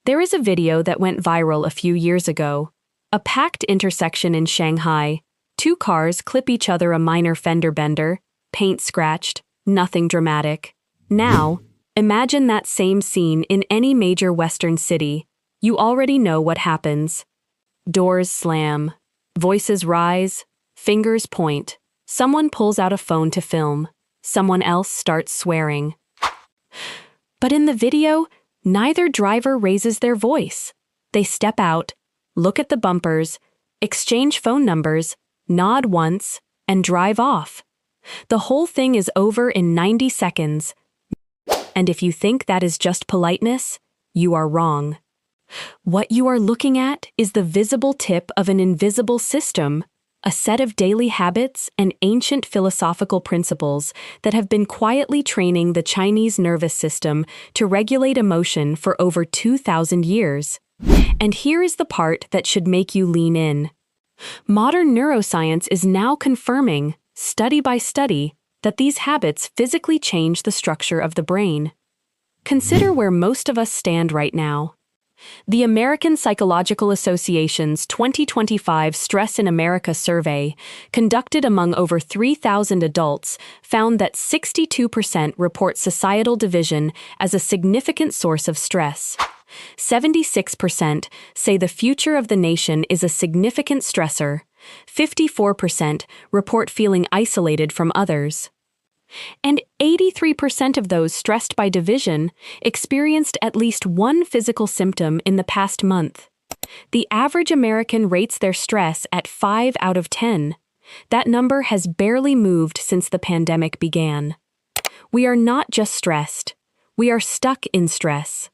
There is a video that went viral a few years ago. A packed intersection in Shanghai. Two cars clip each other, a minor fender bender, paint scratched, nothing dramatic. Now, imagine that same scene in any major Western city. You already know what happens. Doors slam. Voices rise. Fingers point. Someone pulls out a phone to film. Someone else starts swearing. But in the video, neither driver raises their voice. They step out, look at the bumpers, exchange phone numbers, nod once, and drive off. The whole thing is over in 90 seconds. And if you think that is just politeness, you are wrong. What you are looking at is the visible tip of an invisible system, a set of daily habits and ancient philosophical principles that have been quietly training the Chinese nervous system to regulate emotion for over 2,000 years. And here is the part that should make you lean in. Modern neuroscience is now confirming, study by study, that these habits physically change the structure of the brain. Consider where most of us stand right now. The American Psychological Association's 2025 Stress in America survey, conducted among over 3,000 adults, found that 62% report societal division as a significant source of stress. 76% say the future of the nation is a significant stressor. 54% report feeling isolated from others. And 83% of those stressed by division experienced at least one physical symptom in the past month. The average American rates their stress at 5 out of 10. That number has barely moved since the pandemic began. We are not just stressed. We are stuck in stress.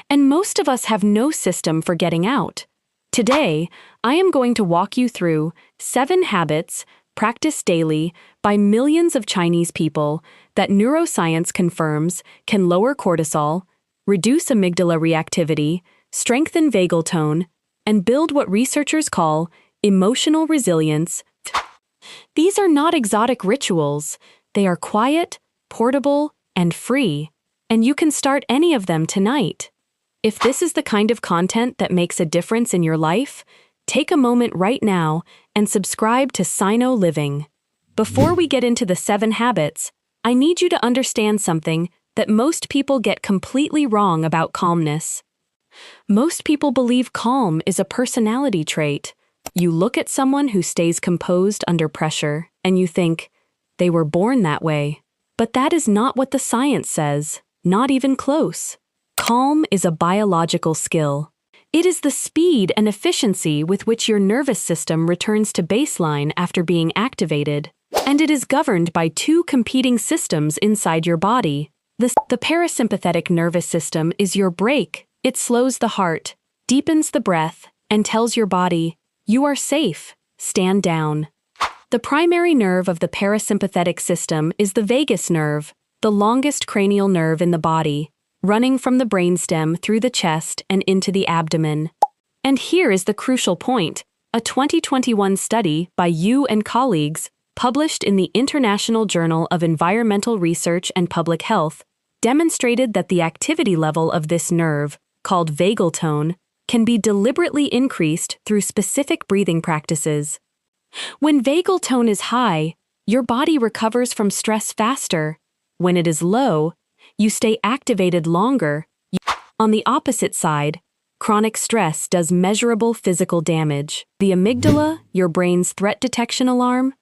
And most of us have no system for getting out. Today, I am going to walk you through 7 habits practiced daily by millions of Chinese people that neuroscience confirms can lower cortisol, reduce amygdala reactivity, strengthen vagal tone, and build what researchers call emotional resilience. These are not exotic rituals. They are quiet, portable, and free, and you can start any of them tonight. If this is the kind of content that makes a difference in your life, take a moment right now and subscribe to Sino Living. Before we get into the 7 habits, I need you to understand something that most people get completely wrong about calmness. Most people believe calm is a personality trait. You look at someone who stays composed under pressure, and you think, they were born that way. But that is not what the science says, not even close. Calm is a biological skill. It is the speed and efficiency with which your nervous system returns to baseline after being activated, and it is governed by 2 competing systems inside your body. The parasympathetic nervous system is your brake. It slows the heart, deepens the breath, and tells your body, you are safe, stand down. The primary nerve of the parasympathetic system is the vagus nerve, the longest cranial nerve in the body, running from the brainstem through the chest and into the abdomen. And here is the crucial point. A 2021 study by Yu and colleagues, published in the International Journal of Environmental Research and Public Health, demonstrated that the activity level of this nerve, called vagal tone, can be deliberately increased through specific breathing practices. When vagal tone is high, your body recovers from stress faster. When it is low, you stay activated longer. On the opposite side, chronic stress does measurable physical damage. The amygdala, your brain's threat detection alarm,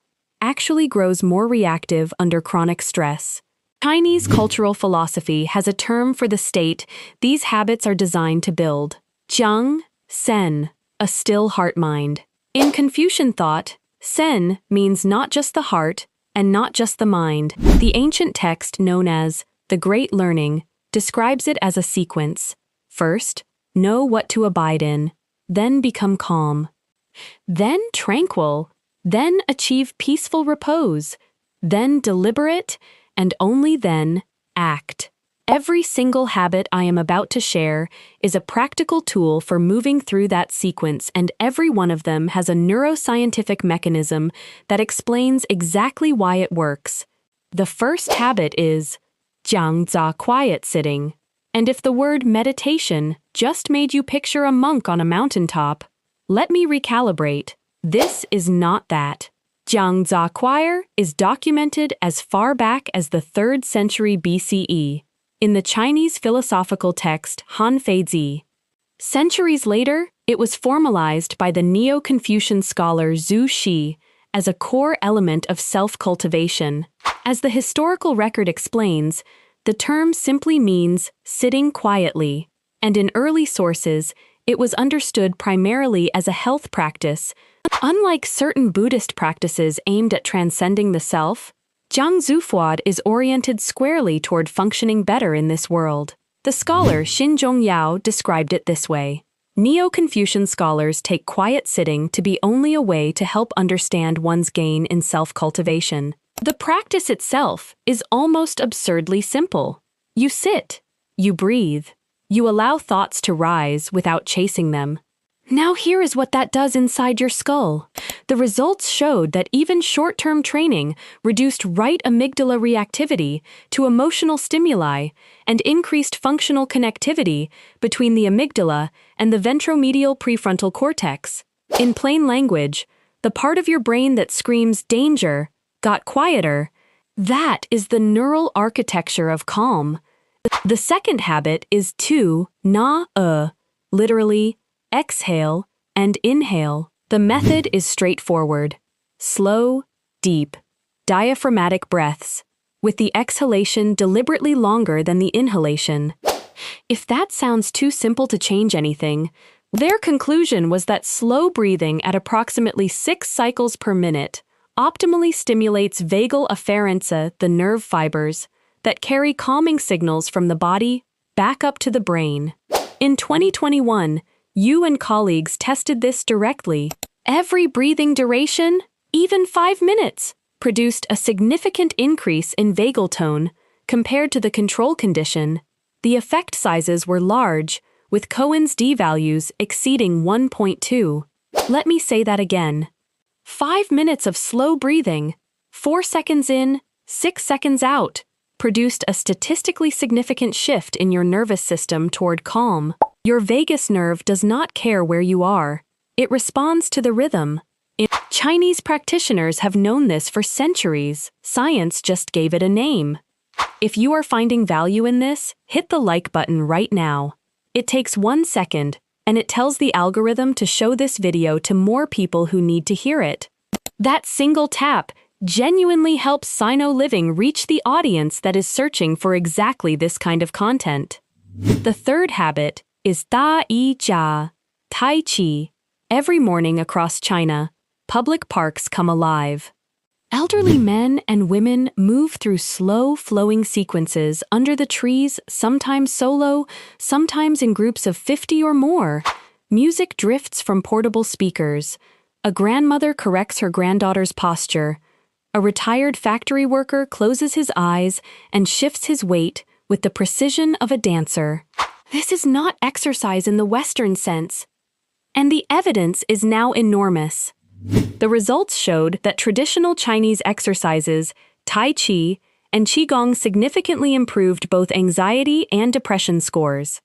actually grows more reactive under chronic stress. Chinese cultural philosophy has a term for the state these habits are designed to build. Jiang, Sen, a still heart-mind. In Confucian thought, Sen means not just the heart and not just the mind. The ancient text known as The Great Learning describes it as a sequence. First, know what to abide in, then become calm, then tranquil, then achieve peaceful repose, then deliberate, and only then act. Every single habit I am about to share is a practical tool for moving through that sequence, and every one of them has a neuroscientific mechanism that explains exactly why it works. The first habit is Jiang Za quiet sitting. And if the word meditation just made you picture a monk on a mountaintop, let me recalibrate. This is not that. Jiangzi choir is documented as far back as the 3rd century BCE in the Chinese philosophical text Han Fei Zi. Centuries later, it was formalized by the Neo-Confucian scholar Zhu Xi as a core element of self-cultivation. As the historical record explains, the term simply means sitting quietly, and in early sources, it was understood primarily as a health practice. Unlike certain Buddhist practices aimed at transcending the self, Zhang Zufuad is oriented squarely toward functioning better in this world. The scholar Xinzhong Yao described it this way. Neo-Confucian scholars take quiet sitting to be only a way to help understand one's gain in self-cultivation. The practice itself is almost absurdly simple. You sit, you breathe, you allow thoughts to rise without chasing them. Now here is what that does inside your skull. The results showed that even short-term training reduced right amygdala reactivity to emotional stimuli and increased functional connectivity between the amygdala and the ventromedial prefrontal cortex. In plain language, the part of your brain that screams danger got quieter. That is the neural architecture of calm. The second habit is to literally exhale and inhale. The method is straightforward. Slow, deep, diaphragmatic breaths, with the exhalation deliberately longer than the inhalation. If that sounds too simple to change anything, their conclusion was that slow breathing at approximately 6 cycles per minute optimally stimulates vagal afferentia, the nerve fibers that carry calming signals from the body back up to the brain. In 2021, you and colleagues tested this directly. Every breathing duration, even 5 minutes, produced a significant increase in vagal tone compared to the control condition. The effect sizes were large, with Cohen's D values exceeding 1.2. Let me say that again. 5 minutes of slow breathing, 4 seconds in, 6 seconds out, produced a statistically significant shift in your nervous system toward calm. Your vagus nerve does not care where you are. It responds to the rhythm. Chinese practitioners have known this for centuries. Science just gave it a name. If you are finding value in this, hit the like button right now. It takes 1 second, and it tells the algorithm to show this video to more people who need to hear it. That single tap genuinely helps Sino Living reach the audience that is searching for exactly this kind of content. The third habit is Tai Chi. Every morning across China, public parks come alive. Elderly men and women move through slow, flowing sequences under the trees, sometimes solo, sometimes in groups of 50 or more. Music drifts from portable speakers. A grandmother corrects her granddaughter's posture. A retired factory worker closes his eyes and shifts his weight with the precision of a dancer. This is not exercise in the Western sense, and the evidence is now enormous. The results showed that traditional Chinese exercises, Tai Chi, and Qigong significantly improved both anxiety and depression scores.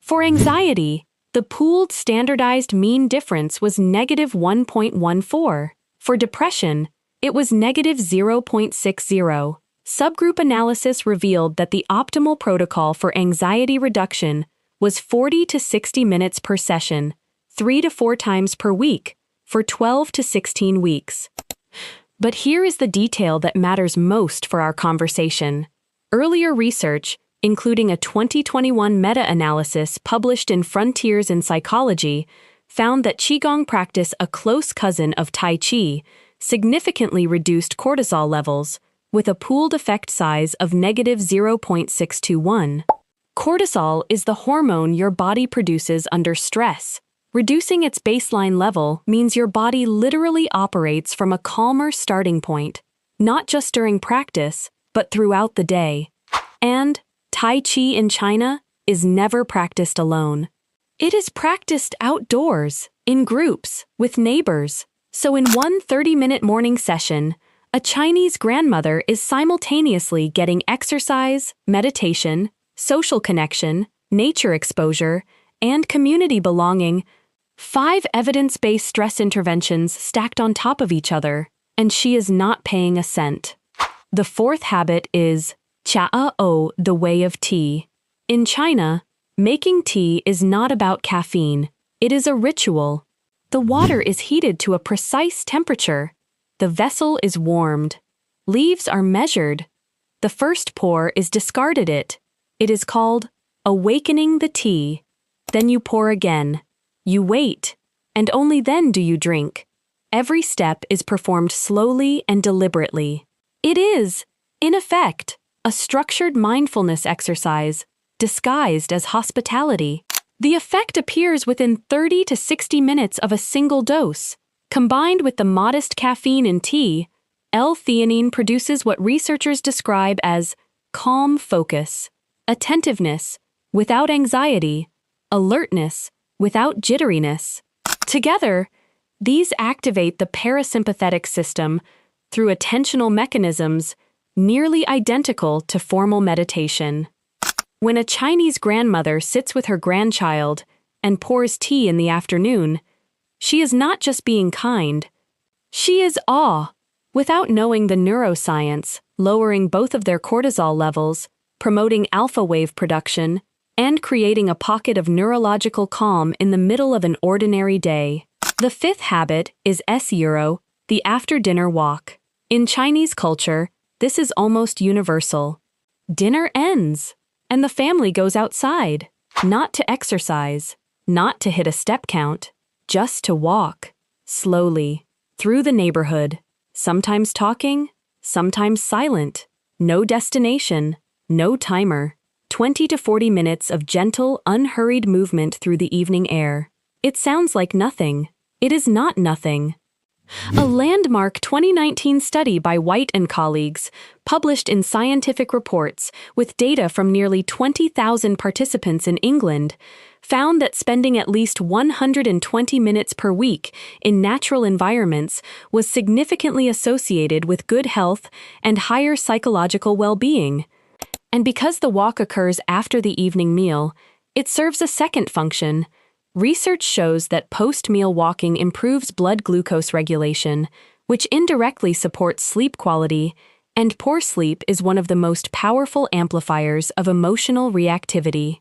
For anxiety, the pooled standardized mean difference was -1.14. For depression, it was -0.60. Subgroup analysis revealed that the optimal protocol for anxiety reduction was 40 to 60 minutes per session, 3 to 4 times per week, for 12 to 16 weeks. But here is the detail that matters most for our conversation. Earlier research, including a 2021 meta-analysis published in Frontiers in Psychology, found that Qigong practice, a close cousin of Tai Chi, significantly reduced cortisol levels, with a pooled effect size of -0.621. Cortisol is the hormone your body produces under stress. Reducing its baseline level means your body literally operates from a calmer starting point, not just during practice, but throughout the day. And Tai Chi in China is never practiced alone. It is practiced outdoors, in groups, with neighbors. So in one 30-minute morning session, a Chinese grandmother is simultaneously getting exercise, meditation, social connection, nature exposure, and community belonging. 5 evidence-based stress interventions stacked on top of each other, and she is not paying a cent. The 4th habit is Cha-o, the way of tea. In China, making tea is not about caffeine. It is a ritual. The water is heated to a precise temperature. The vessel is warmed. Leaves are measured. The first pour is discarded it. It is called awakening the tea. Then you pour again. You wait, and only then do you drink. Every step is performed slowly and deliberately. It is, in effect, a structured mindfulness exercise, disguised as hospitality. The effect appears within 30 to 60 minutes of a single dose. Combined with the modest caffeine in tea, L-theanine produces what researchers describe as calm focus, attentiveness without anxiety, alertness without jitteriness. Together, these activate the parasympathetic system through attentional mechanisms nearly identical to formal meditation. When a Chinese grandmother sits with her grandchild and pours tea in the afternoon, she is not just being kind, she is awe. Without knowing the neuroscience, lowering both of their cortisol levels, promoting alpha wave production, and creating a pocket of neurological calm in the middle of an ordinary day. The 5th habit is S-euro, the after-dinner walk. In Chinese culture, this is almost universal. Dinner ends, and the family goes outside, not to exercise, not to hit a step count, just to walk, slowly, through the neighborhood, sometimes talking, sometimes silent, no destination, no timer, 20 to 40 minutes of gentle, unhurried movement through the evening air. It sounds like nothing. It is not nothing. A landmark 2019 study by White and colleagues, published in Scientific Reports with data from nearly 20,000 participants in England, found that spending at least 120 minutes per week in natural environments was significantly associated with good health and higher psychological well-being. And because the walk occurs after the evening meal, it serves a second function. Research shows that post-meal walking improves blood glucose regulation, which indirectly supports sleep quality, and poor sleep is one of the most powerful amplifiers of emotional reactivity.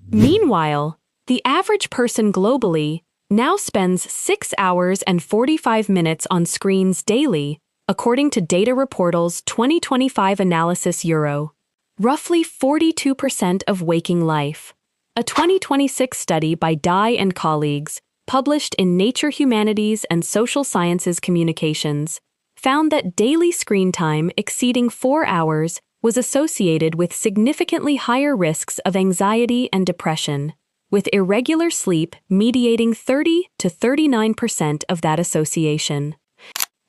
Meanwhile, the average person globally now spends 6 hours and 45 minutes on screens daily, according to Data Reportal's 2025 Analysis Euro. Roughly 42% of waking life. A 2026 study by Dye and colleagues, published in Nature Humanities and Social Sciences Communications, found that daily screen time exceeding 4 hours was associated with significantly higher risks of anxiety and depression, with irregular sleep mediating 30 to 39% of that association.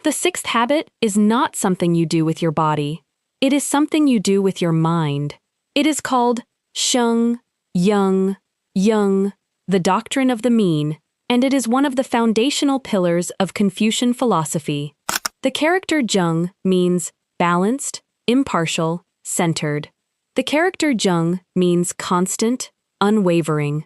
The 6th habit is not something you do with your body. It is something you do with your mind. It is called Sheng, Yang, the doctrine of the mean, and it is one of the foundational pillars of Confucian philosophy. The character Zheng means balanced, impartial, centered. The character Zheng means constant, unwavering.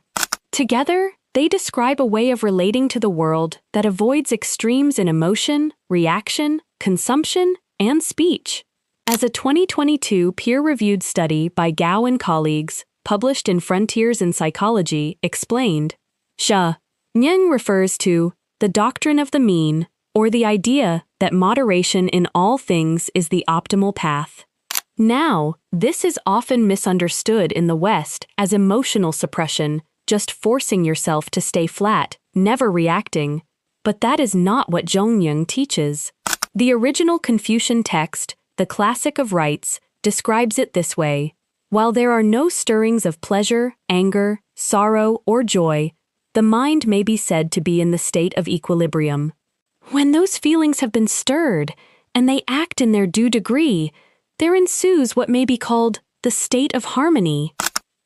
Together, they describe a way of relating to the world that avoids extremes in emotion, reaction, consumption, and speech. As a 2022 peer-reviewed study by Gao and colleagues, published in Frontiers in Psychology, explained, Nying refers to the doctrine of the mean, or the idea that moderation in all things is the optimal path. Now, this is often misunderstood in the West as emotional suppression, just forcing yourself to stay flat, never reacting, but that is not what Zhongying teaches. The original Confucian text, the Classic of Rites, describes it this way. While there are no stirrings of pleasure, anger, sorrow, or joy, the mind may be said to be in the state of equilibrium. When those feelings have been stirred, and they act in their due degree, there ensues what may be called the state of harmony.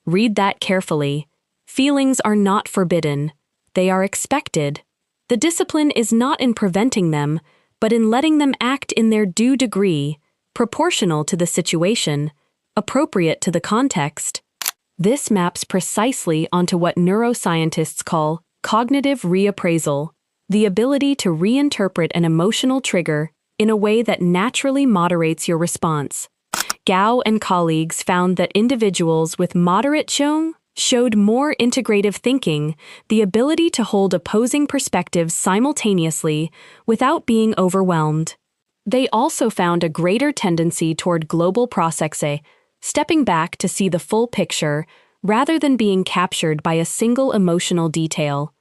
Read that carefully. Feelings are not forbidden. They are expected. The discipline is not in preventing them, but in letting them act in their due degree, proportional to the situation, appropriate to the context. This maps precisely onto what neuroscientists call cognitive reappraisal, the ability to reinterpret an emotional trigger in a way that naturally moderates your response. Gao and colleagues found that individuals with moderate Zhong showed more integrative thinking, the ability to hold opposing perspectives simultaneously without being overwhelmed. They also found a greater tendency toward global processe, stepping back to see the full picture rather than being captured by a single emotional detail.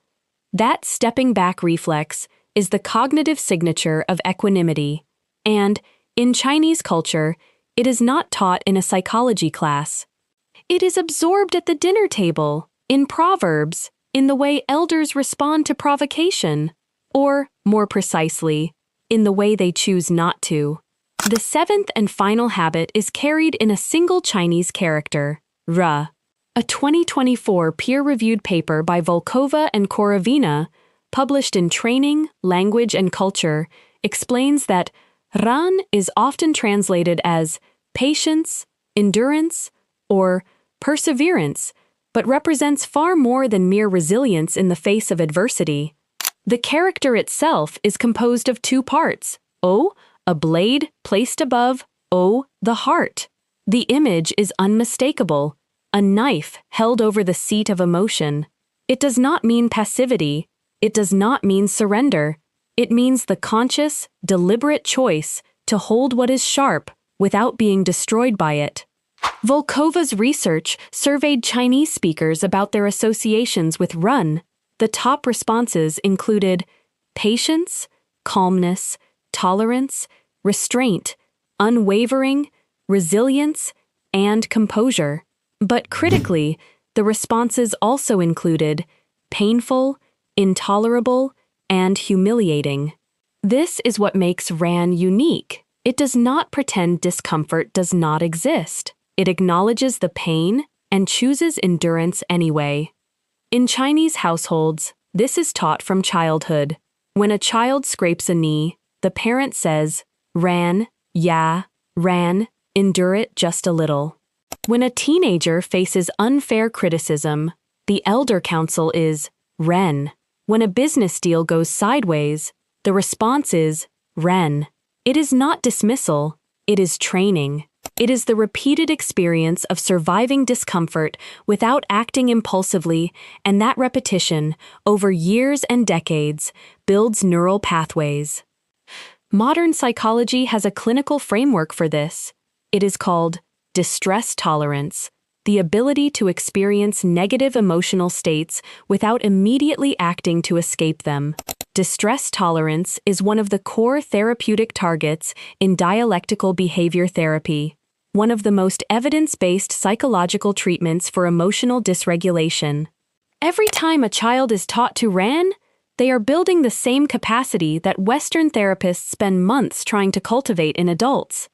That stepping back reflex is the cognitive signature of equanimity, and, in Chinese culture, it is not taught in a psychology class. It is absorbed at the dinner table, in proverbs, in the way elders respond to provocation, or, more precisely, in the way they choose not to. The seventh and final habit is carried in a single Chinese character, ra. A 2024 peer-reviewed paper by Volkova and Korovina, published in Training, Language and Culture, explains that ran is often translated as patience, endurance, or perseverance, but represents far more than mere resilience in the face of adversity. The character itself is composed of two parts, o, a blade placed above, o, the heart. The image is unmistakable, a knife held over the seat of emotion. It does not mean passivity. It does not mean surrender. It means the conscious, deliberate choice to hold what is sharp without being destroyed by it. Volkova's research surveyed Chinese speakers about their associations with run. The top responses included patience, calmness, tolerance, restraint, unwavering, resilience, and composure. But critically, the responses also included painful, intolerable, and humiliating. This is what makes ran unique. It does not pretend discomfort does not exist. It acknowledges the pain and chooses endurance anyway. In Chinese households, this is taught from childhood. When a child scrapes a knee, the parent says, ran, yeah, ran, endure it just a little. When a teenager faces unfair criticism, the elder counsel is, ren. When a business deal goes sideways, the response is, ren. It is not dismissal, it is training. It is the repeated experience of surviving discomfort without acting impulsively, and that repetition, over years and decades, builds neural pathways. Modern psychology has a clinical framework for this. It is called distress tolerance, the ability to experience negative emotional states without immediately acting to escape them. Distress tolerance is one of the core therapeutic targets in dialectical behavior therapy, one of the most evidence-based psychological treatments for emotional dysregulation. Every time a child is taught to ran, they are building the same capacity that Western therapists spend months trying to cultivate in adults.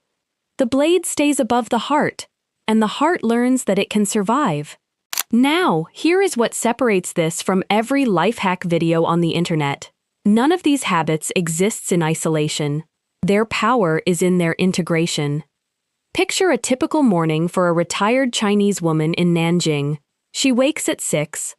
The blade stays above the heart, and the heart learns that it can survive. Now, here is what separates this from every life hack video on the internet. None of these habits exists in isolation. Their power is in their integration. Picture a typical morning for a retired Chinese woman in Nanjing. She wakes at 6,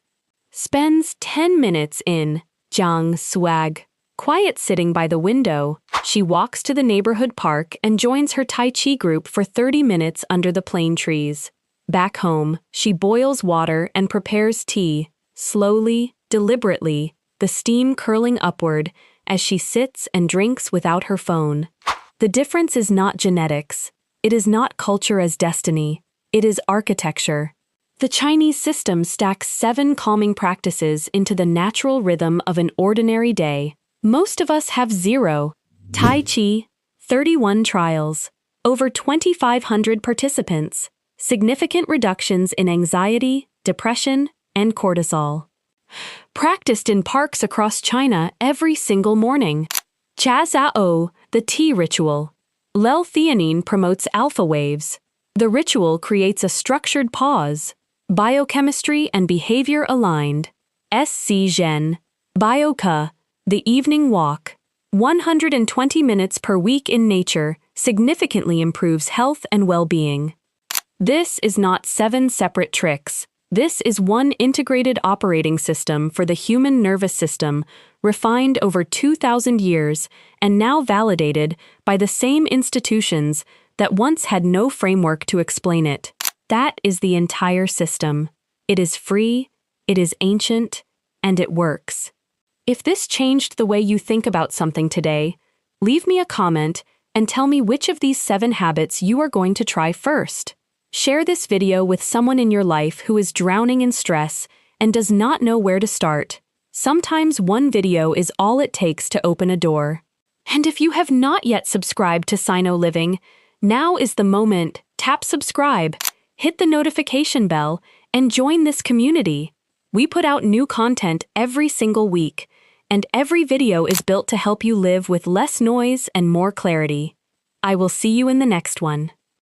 spends 10 minutes in Jiang Swag, quiet sitting by the window. She walks to the neighborhood park and joins her Tai Chi group for 30 minutes under the plane trees. Back home, she boils water and prepares tea, slowly, deliberately, the steam curling upward as she sits and drinks without her phone. The difference is not genetics. It is not culture as destiny. It is architecture. The Chinese system stacks 7 calming practices into the natural rhythm of an ordinary day. Most of us have 0. Tai Chi, 31 trials, over 2,500 participants, significant reductions in anxiety, depression, and cortisol. Practiced in parks across China every single morning. Cha Zhao, the tea ritual. L-theanine promotes alpha waves. The ritual creates a structured pause. Biochemistry and behavior aligned. SC Zhen. Bioca, the evening walk. 120 minutes per week in nature significantly improves health and well-being. This is not 7 separate tricks. This is one integrated operating system for the human nervous system, refined over 2,000 years and now validated by the same institutions that once had no framework to explain it. That is the entire system. It is free, it is ancient, and it works. If this changed the way you think about something today, leave me a comment and tell me which of these 7 habits you are going to try first. Share this video with someone in your life who is drowning in stress and does not know where to start. Sometimes one video is all it takes to open a door. And if you have not yet subscribed to Sino Living, now is the moment. Tap subscribe, hit the notification bell, and join this community. We put out new content every single week, and every video is built to help you live with less noise and more clarity. I will see you in the next one.